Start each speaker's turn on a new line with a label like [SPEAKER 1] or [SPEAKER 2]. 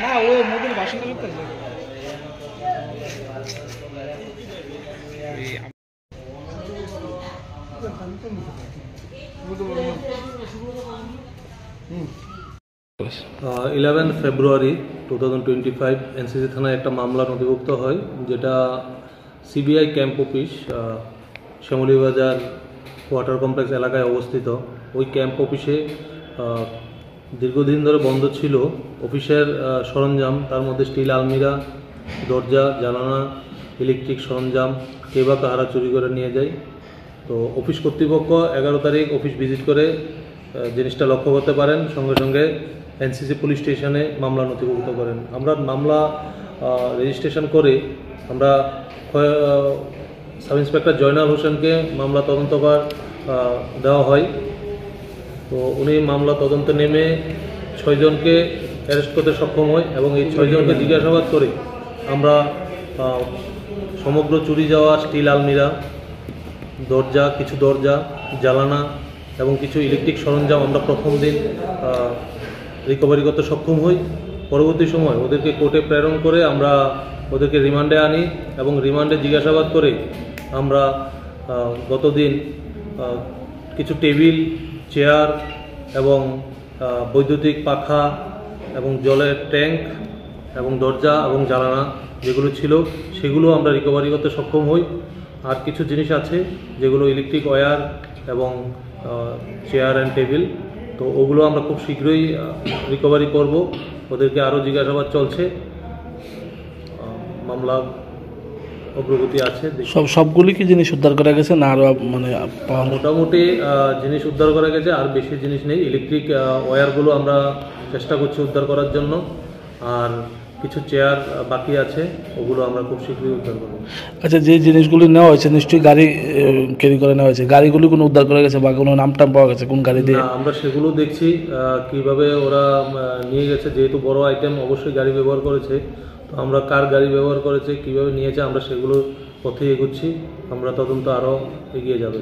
[SPEAKER 1] না ও মোদের বাসিন্দা লোক আছে।
[SPEAKER 2] ইলেভেন ফেব্রুয়ারি 2025 এনসিসি থানায় একটা মামলা নথিভুক্ত হয়, যেটা CBI camp office Shyamalibazar water complex এলাকায় অবস্থিত। ওই ক্যাম্প অফিসে দীর্ঘদিন ধরে বন্ধ ছিল অফিসের সরঞ্জাম, তার মধ্যে স্টিল আলমিরা, দরজা, জানালা, ইলেকট্রিক সরঞ্জাম কে বা কাহারা চুরি করে নিয়ে যায়। তো অফিস কর্তৃপক্ষ 11 তারিখ অফিস ভিজিট করে জিনিসটা লক্ষ্য করতে পারেন, সঙ্গে সঙ্গে এনসিসি পুলিশ স্টেশনে মামলা নথিভুক্ত করেন। আমরা মামলা রেজিস্ট্রেশন করে আমরা সাব ইন্সপেক্টর জয়নাল হোসেনকে মামলা তদন্তভার দেওয়া হয়। তো উনি মামলা তদন্ত নেমে 6 জনকে অ্যারেস্ট করতে সক্ষম হয় এবং এই 6 জনকে জিজ্ঞাসাবাদ করে আমরা সমগ্র চুরি যাওয়া স্টিল আলমিরা, দরজা, কিছু দরজা, জানালা এবং কিছু ইলেকট্রিক সরঞ্জাম আমরা প্রথম দিন রিকভারি করতে সক্ষম হই। পরবর্তী সময় ওদেরকে কোর্টে প্রেরণ করে আমরা ওদেরকে রিমান্ডে আনি এবং রিমান্ডে জিজ্ঞাসাবাদ করে আমরা গতদিন কিছু টেবিল, চেয়ার এবং বৈদ্যুতিক পাখা এবং জলের ট্যাঙ্ক এবং দরজা এবং জানালা যেগুলো ছিল সেগুলো আমরা রিকভারি করতে সক্ষম হই। আর কিছু জিনিস আছে যেগুলো ইলেকট্রিক ওয়্যার এবং চেয়ার অ্যান্ড টেবিল, তো ওগুলো আমরা খুব শীঘ্রই রিকভারি করব। ওদেরকে আরও জিজ্ঞাসাবাদ চলছে, মামলা অগ্রগতি আছে।
[SPEAKER 3] সবগুলি কি জিনিস উদ্ধার করা গেছে না আরও মানে
[SPEAKER 2] মোটামুটি জিনিস উদ্ধার করা গেছে, আর বেশি জিনিস নেই। ইলেকট্রিক ওয়্যারগুলো আমরা চেষ্টা করছি উদ্ধার করার জন্য, আর কিছু চেয়ার বাকি আছে, ওগুলো আমরা খুব শীঘ্রই উদ্ধার করব।
[SPEAKER 3] আচ্ছা, যে জিনিসগুলি নেওয়া হয়েছে নিশ্চয়ই গাড়ি ক্যারি করে নেওয়া হয়েছে, গাড়িগুলি কোনো উদ্ধার করা গেছে বা কোনো নামটাম পাওয়া গেছে কোন গাড়ি দিয়ে?
[SPEAKER 2] আমরা সেগুলো দেখছি কিভাবে ওরা নিয়ে গেছে। যেহেতু বড় আইটেম, অবশ্যই গাড়ি ব্যবহার করেছে, তো আমরা কার গাড়ি ব্যবহার করেছে, কিভাবে নিয়েছে, আমরা সেগুলো পথে এগোচ্ছি। আমরা তদন্ত আরও এগিয়ে যাবে।